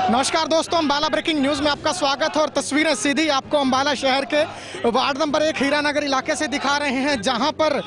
नमस्कार दोस्तों, Ambala breaking news में आपका स्वागत है और तस्वीरें सीधी आपको अम्बाला शहर के वार्ड नंबर 1 हीरानगर इलाके से दिखा रहे हैं, जहां पर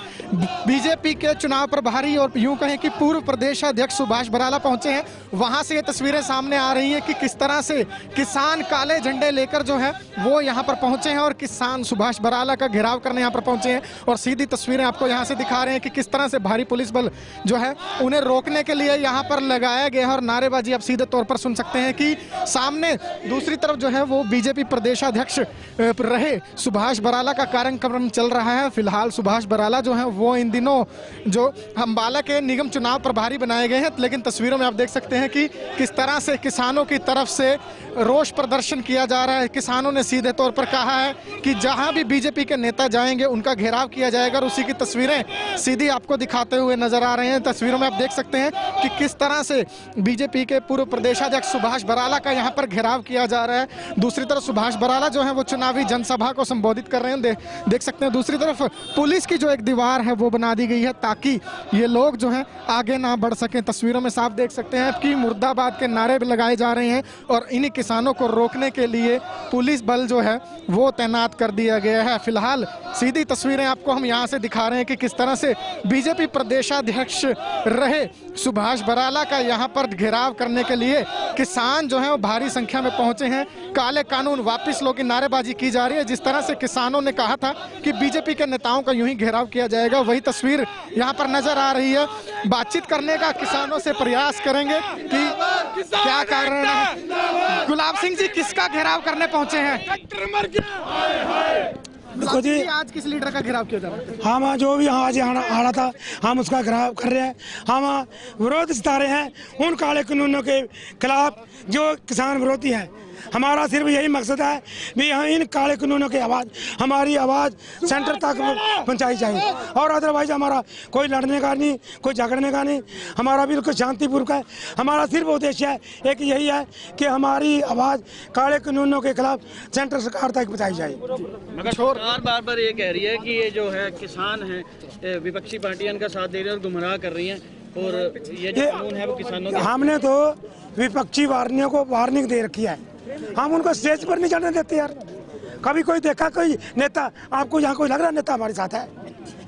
बीजेपी के चुनाव प्रभारी और यूं कहें कि पूर्व प्रदेश अध्यक्ष सुभाष बराला पहुंचे हैं। वहां से ये तस्वीरें सामने आ रही हैं कि किस तरह से किसान काले झंडे लेकर जो है वो यहाँ पर पहुंचे हैं और किसान सुभाष बराला का घेराव करने यहाँ पर पहुंचे हैं। और सीधी तस्वीरें आपको यहाँ से दिखा रहे हैं कि किस तरह से भारी पुलिस बल जो है उन्हें रोकने के लिए यहाँ पर लगाया गया है और नारेबाजी आप सीधे तौर पर सुन सकते हैं कि सामने दूसरी तरफ जो है वो बीजेपी प्रदेशाध्यक्ष रहे सुभाष बराला का कार्यक्रम चल रहा है। फिलहाल सुभाष बराला जो है वो इन दिनों जो अम्बाला के निगम चुनाव प्रभारी बनाए गए हैं, लेकिन तस्वीरों में आप देख सकते हैं कि किस तरह से किसानों की तरफ से रोष प्रदर्शन किया जा रहा है। किसानों ने सीधे तौर पर कहा है कि जहां भी बीजेपी के नेता जाएंगे उनका घेराव किया जाएगा और उसी की तस्वीरें सीधी आपको दिखाते हुए नजर आ रहे हैं। तस्वीरों में आप देख सकते हैं कि किस तरह से बीजेपी के पूर्व प्रदेशाध्यक्ष सुभाष बराला का यहाँ पर घेराव किया जा रहा है। दूसरी तरफ सुभाष बराला जो है वो चुनावी जनसभा को संबोधित कर रहे हैं, देख सकते हैं। दूसरी तरफ पुलिस की जो एक दीवार है वो बना दी गई है ताकि ये लोग जो है आगे ना बढ़ सकें। तस्वीरों में साफ देख सकते हैं कि मुर्दाबाद के नारे भी लगाए जा रहे हैं और इन्हीं किसानों को रोकने के लिए पुलिस बल जो है वो तैनात कर दिया गया है। फिलहाल सीधी तस्वीरें आपको हम यहाँ से दिखा रहे हैं कि किस तरह से बीजेपी प्रदेशाध्यक्ष रहे सुभाष बराला का यहाँ पर घेराव करने के लिए किसान जो है वो भारी संख्या में पहुंचे हैं। काले कानून वापस लो की नारेबाजी की जा रही है। जिस तरह से किसानों ने कहा था कि बीजेपी के नेताओं का यूं ही घेराव किया जाएगा, वही तस्वीर यहाँ पर नजर आ रही है। बातचीत करने का किसानों से प्रयास करेंगे कि क्या कारण है। गुलाब सिंह जी, किसका घेराव करने पहुंचे हैं? देखो जी, आज किस लीडर का घेराव किया जा रहा है? हम जो भी आज आ रहा था हम उसका घेराव कर रहे हैं। हम विरोध जता रहे हैं उन काले कानूनों के खिलाफ जो किसान विरोधी है। हमारा सिर्फ यही मकसद है भी हम इन काले कानूनों की आवाज़, हमारी आवाज़ सेंटर तक पहुंचाई जाए और अदरवाइज हमारा कोई लड़ने का नहीं, कोई झगड़ने का नहीं, हमारा बिल्कुल शांतिपूर्वक है। हमारा सिर्फ उद्देश्य है एक यही है कि हमारी आवाज़ काले कानूनों के खिलाफ सेंटर सरकार तक पहुंचाई जाए। मगर सरकार बार बार ये कह रही है कि ये जो है किसान है विपक्षी पार्टियां इनका साथ दे रही है और गुमराह कर रही हैं और ये जो कानून है वो किसानों के। हमने तो विपक्षी वार्नियों को वार्निंग दे रखी है, हम उनको स्टेज पर नहीं जाने देते यार। कभी कोई देखा कोई नेता, आपको यहाँ कोई लग रहा नेता हमारे साथ है?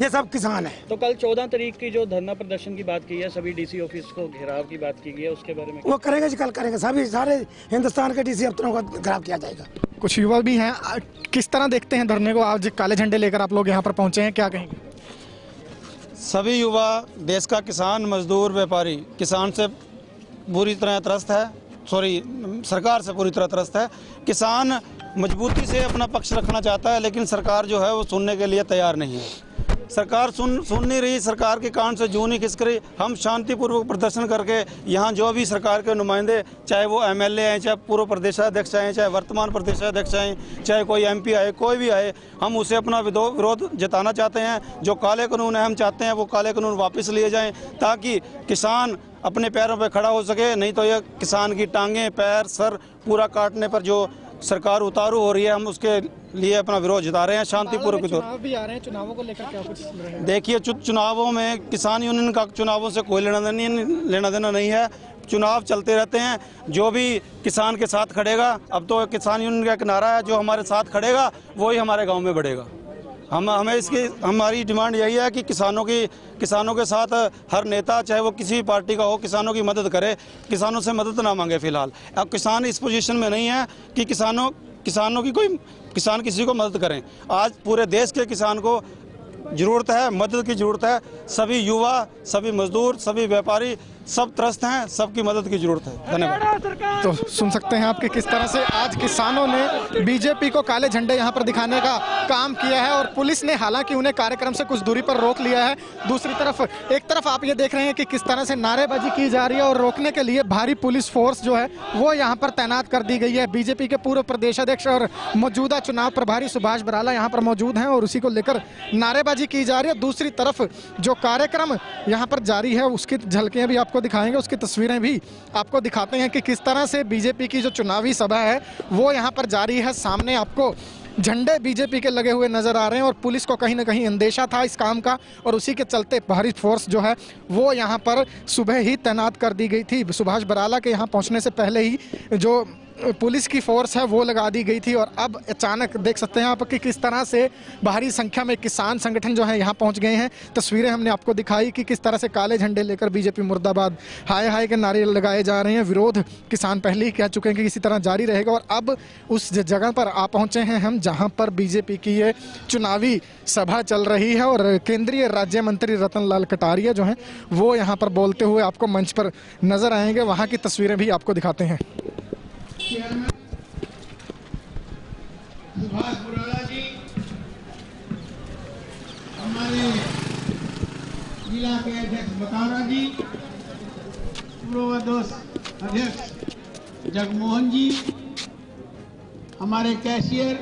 ये सब किसान है। तो कल 14 तारीख की जो धरना प्रदर्शन की बात की है, सभी डीसी ऑफिस को घेराव की बात की गई है, उसके बारे में वो करेंगे जी, कल करेंगे। सभी सारे हिंदुस्तान के डीसी अफसरों को घेराव किया जाएगा। कुछ युवा भी हैं, किस तरह देखते हैं धरने को? आज काले झंडे लेकर आप लोग यहाँ पर पहुंचे हैं, क्या कहेंगे? सभी युवा देश का किसान, मजदूर, व्यापारी किसान से बुरी तरह त्रस्त है, सरकार से पूरी तरह त्रस्त है। किसान मजबूती से अपना पक्ष रखना चाहता है लेकिन सरकार जो है वो सुनने के लिए तैयार नहीं है। सरकार सुन नहीं रही, सरकार के कान से जूं नहीं खिसक रही। हम शांतिपूर्वक प्रदर्शन करके यहाँ जो भी सरकार के नुमाइंदे, चाहे वो एमएलए हैं, चाहे पूर्व प्रदेशाध्यक्ष आए, चाहे वर्तमान प्रदेशाध्यक्ष आए, चाहे कोई एमपी आए, कोई भी आए, हम उसे अपना विरोध जताना चाहते हैं। जो काले कानून है हम चाहते हैं वो काले कानून वापस लिए जाएँ ताकि किसान अपने पैरों पर खड़ा हो सके। नहीं तो यह किसान की टांगें, पैर, सर पूरा काटने पर जो सरकार उतारू हो रही है, हम उसके लिए अपना विरोध जता रहे हैं शांतिपूर्वक। चुनाव भी आ रहे हैं, चुनावों को लेकर क्या कुछ देखिए, चुनावों में किसान यूनियन का चुनावों से कोई लेना देना नहीं है। चुनाव चलते रहते हैं, जो भी किसान के साथ खड़ेगा, अब तो किसान यूनियन का एक नारा है, जो हमारे साथ खड़ेगा वही हमारे गाँव में बढ़ेगा। हमारी डिमांड यही है कि किसानों के साथ हर नेता, चाहे वो किसी भी पार्टी का हो, किसानों की मदद करे, किसानों से मदद ना मांगे। फिलहाल अब किसान इस पोजीशन में नहीं है कि किसान किसी को मदद करें। आज पूरे देश के किसान को ज़रूरत है, मदद की ज़रूरत है। सभी युवा, सभी मजदूर, सभी व्यापारी सब त्रस्त हैं, सबकी मदद की जरूरत है। धन्यवाद। तो सुन सकते हैं आपके किस तरह से आज किसानों ने बीजेपी को काले झंडे यहां पर दिखाने का काम किया है और पुलिस ने हालांकि उन्हें कार्यक्रम से कुछ दूरी पर रोक लिया है। दूसरी तरफ एक तरफ आप ये देख रहे हैं कि किस तरह से नारेबाजी की जा रही है और रोकने के लिए भारी पुलिस फोर्स जो है वो यहाँ पर तैनात कर दी गई है। बीजेपी के पूर्व प्रदेशाध्यक्ष और मौजूदा चुनाव प्रभारी सुभाष बराला यहाँ पर मौजूद हैं और उसी को लेकर नारेबाजी की जा रही है। दूसरी तरफ जो कार्यक्रम यहाँ पर जारी है उसकी झलकियाँ भी आपको दिखाएंगे, उसकी तस्वीरें भी आपको दिखाते हैं कि किस तरह से बीजेपी की जो चुनावी सभा है वो यहाँ पर जारी है। सामने आपको झंडे बीजेपी के लगे हुए नजर आ रहे हैं और पुलिस को कहीं ना कहीं अंदेशा था इस काम का और उसी के चलते भारी फोर्स जो है वो यहाँ पर सुबह ही तैनात कर दी गई थी। सुभाष बराला के यहाँ पहुँचने से पहले ही जो पुलिस की फोर्स है वो लगा दी गई थी और अब अचानक देख सकते हैं आप कि किस तरह से भारी संख्या में किसान संगठन जो है यहाँ पहुँच गए हैं। तस्वीरें हमने आपको दिखाई कि किस तरह से काले झंडे लेकर बीजेपी मुर्दाबाद हाय हाय के नारे लगाए जा रहे हैं। विरोध किसान पहले ही कह चुके हैं कि इसी तरह जारी रहेगा और अब उस जगह पर आ पहुँचे हैं हम जहाँ पर बीजेपी की ये चुनावी सभा चल रही है और केंद्रीय राज्य मंत्री रतन लाल कटारिया जो हैं वो यहाँ पर बोलते हुए आपको मंच पर नजर आएंगे। वहाँ की तस्वीरें भी आपको दिखाते हैं। सुभाष बराला जी हमारे जिला के अध्यक्ष बकावरा जी, पूर्व अध्यक्ष जगमोहन जी, हमारे कैशियर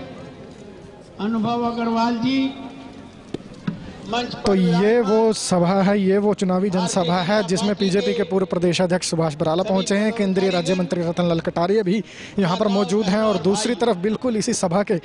अनुभव अग्रवाल जी। तो ये वो सभा है, ये वो चुनावी जनसभा है जिसमें बीजेपी के पूर्व प्रदेश अध्यक्ष सुभाष बराला पहुंचे हैं। केंद्रीय राज्य मंत्री रतन लाल कटारिया भी यहां पर मौजूद हैं और दूसरी तरफ बिल्कुल इसी सभा के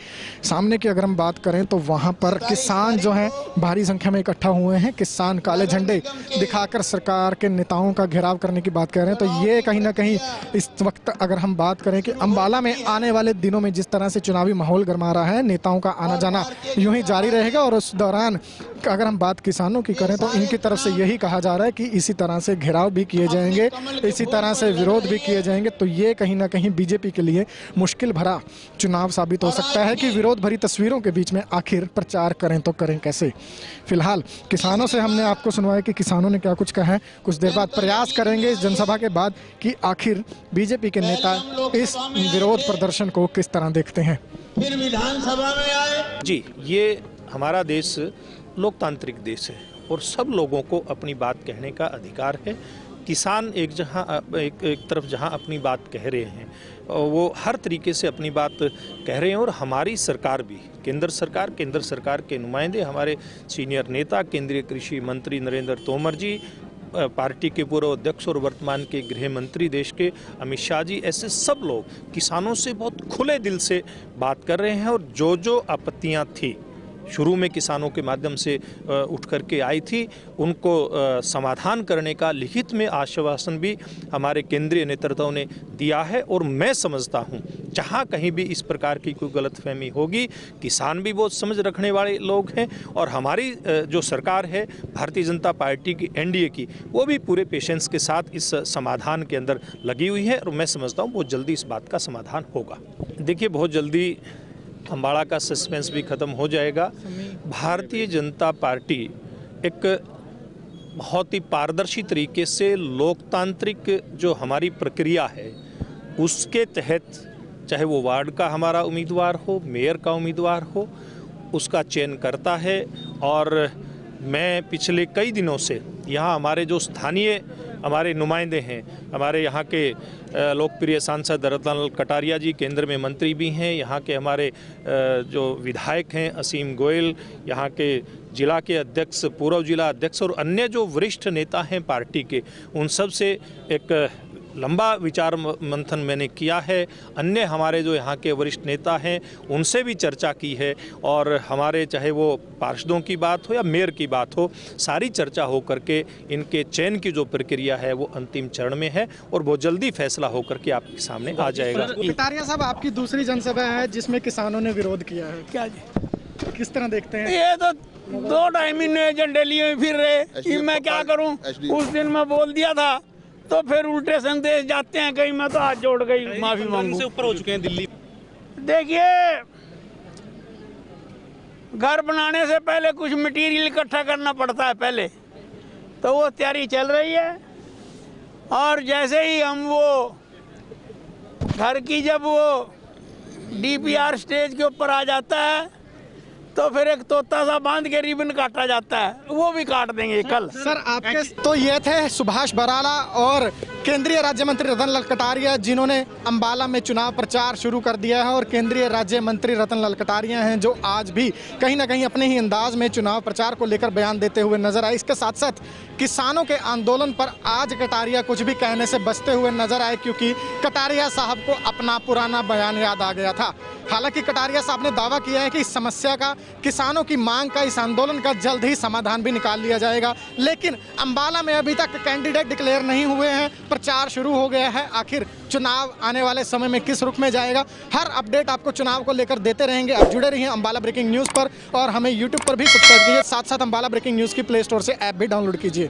सामने की अगर हम बात करें तो वहां पर किसान जो हैं भारी संख्या में इकट्ठा हुए हैं। किसान काले झंडे दिखाकर सरकार के नेताओं का घेराव करने की बात कर रहे हैं। तो ये कहीं ना कहीं इस वक्त अगर हम बात करें कि अम्बाला में आने वाले दिनों में जिस तरह से चुनावी माहौल गरमा रहा है, नेताओं का आना जाना यूं ही जारी रहेगा और उस दौरान अगर हम बात किसानों की करें तो इनकी तरफ से यही कहा जा रहा है कि इसी तरह से घेराव भी किए जाएंगे, इसी तरह से विरोध भी किए जाएंगे। तो ये कहीं ना कहीं बीजेपी के लिए मुश्किल भरा चुनाव साबित हो सकता है कि विरोध भरी तस्वीरों के बीच में आखिर प्रचार करें तो करें कैसे। फिलहाल किसानों से हमने आपको सुनवाया कि किसानों ने क्या कुछ कहा है। कुछ देर बाद प्रयास करेंगे इस जनसभा के बाद कि आखिर बीजेपी के नेता इस विरोध प्रदर्शन को किस तरह देखते हैं। फिर विधानसभा में आए जी, ये हमारा देश लोकतांत्रिक देश है और सब लोगों को अपनी बात कहने का अधिकार है। किसान एक तरफ जहां अपनी बात कह रहे हैं वो हर तरीके से अपनी बात कह रहे हैं और हमारी सरकार भी, केंद्र सरकार के नुमाइंदे, हमारे सीनियर नेता केंद्रीय कृषि मंत्री नरेंद्र तोमर जी, पार्टी के पूर्व अध्यक्ष और वर्तमान के गृह मंत्री देश के अमित शाह जी, ऐसे सब लोग किसानों से बहुत खुले दिल से बात कर रहे हैं और जो आपत्तियां थी शुरू में किसानों के माध्यम से उठ करके आई थी उनको समाधान करने का लिखित में आश्वासन भी हमारे केंद्रीय नेतृत्व ने दिया है। और मैं समझता हूं जहां कहीं भी इस प्रकार की कोई गलतफहमी होगी, किसान भी बहुत समझ रखने वाले लोग हैं और हमारी जो सरकार है भारतीय जनता पार्टी की एनडीए की, वो भी पूरे पेशेंस के साथ इस समाधान के अंदर लगी हुई है और मैं समझता हूँ बहुत जल्दी इस बात का समाधान होगा। देखिए, बहुत जल्दी अम्बाड़ा का सस्पेंस भी ख़त्म हो जाएगा। भारतीय जनता पार्टी एक बहुत ही पारदर्शी तरीके से लोकतांत्रिक जो हमारी प्रक्रिया है उसके तहत, चाहे वो वार्ड का हमारा उम्मीदवार हो, मेयर का उम्मीदवार हो, उसका चयन करता है। और मैं पिछले कई दिनों से यहाँ हमारे जो स्थानीय हमारे नुमाइंदे हैं, हमारे यहाँ के लोकप्रिय सांसद रतन लाल कटारिया जी केंद्र में मंत्री भी हैं, यहाँ के हमारे जो विधायक हैं असीम गोयल, यहाँ के जिला के अध्यक्ष, पूर्व जिला अध्यक्ष और अन्य जो वरिष्ठ नेता हैं पार्टी के, उन सब से एक लंबा विचार मंथन मैंने किया है। अन्य हमारे जो यहाँ के वरिष्ठ नेता हैं उनसे भी चर्चा की है और हमारे चाहे वो पार्षदों की बात हो या मेयर की बात हो, सारी चर्चा हो करके इनके चयन की जो प्रक्रिया है वो अंतिम चरण में है और बहुत जल्दी फैसला हो करके आपके सामने आ जाएगा। कटारिया साहब, आपकी दूसरी जनसभा है जिसमें किसानों ने विरोध किया है, क्या किस तरह देखते हैं? ये तो 2-2.5 महीने एजेंडे लिए फिर रहे कि मैं क्या करूं। उस दिन मैं बोल दिया था तो फिर उल्टे संदेश जाते हैं कहीं। मैं तो हाथ जोड़ गई माफी मांगू। से ऊपर हो चुके हैं दिल्ली। देखिए, घर बनाने से पहले कुछ मटेरियल इकट्ठा करना पड़ता है पहले, तो वो तैयारी चल रही है। और जैसे ही हम वो घर की जब वो डीपीआर स्टेज के ऊपर आ जाता है तो फिर एक तोता सा बांध के रिबन काटा जाता है, वो भी काट देंगे कल। सर, आपके तो ये थे सुभाष बराला और केंद्रीय राज्य मंत्री रतन लाल कटारिया जिन्होंने अंबाला में चुनाव प्रचार शुरू कर दिया है और केंद्रीय राज्य मंत्री रतन लाल कटारिया हैं जो आज भी कहीं ना कहीं अपने ही अंदाज में चुनाव प्रचार को लेकर बयान देते हुए नजर आए। इसके साथ साथ किसानों के आंदोलन पर आज कटारिया कुछ भी कहने से बचते हुए नजर आए क्योंकि कटारिया साहब को अपना पुराना बयान याद आ गया था। हालांकि कटारिया साहब ने दावा किया है कि इस समस्या का, किसानों की मांग का, इस आंदोलन का जल्द ही समाधान भी निकाल लिया जाएगा। लेकिन अंबाला में अभी तक कैंडिडेट डिक्लेयर नहीं हुए हैं, प्रचार शुरू हो गया है। आखिर चुनाव आने वाले समय में किस रुख में जाएगा, हर अपडेट आपको चुनाव को लेकर देते रहेंगे। आप जुड़े रहिए अंबाला ब्रेकिंग न्यूज़ पर और हमें यूट्यूब पर भी सब्सक्राइब कीजिए। साथ साथ अंबाला ब्रेकिंग न्यूज़ की प्ले स्टोर से ऐप भी डाउनलोड कीजिए।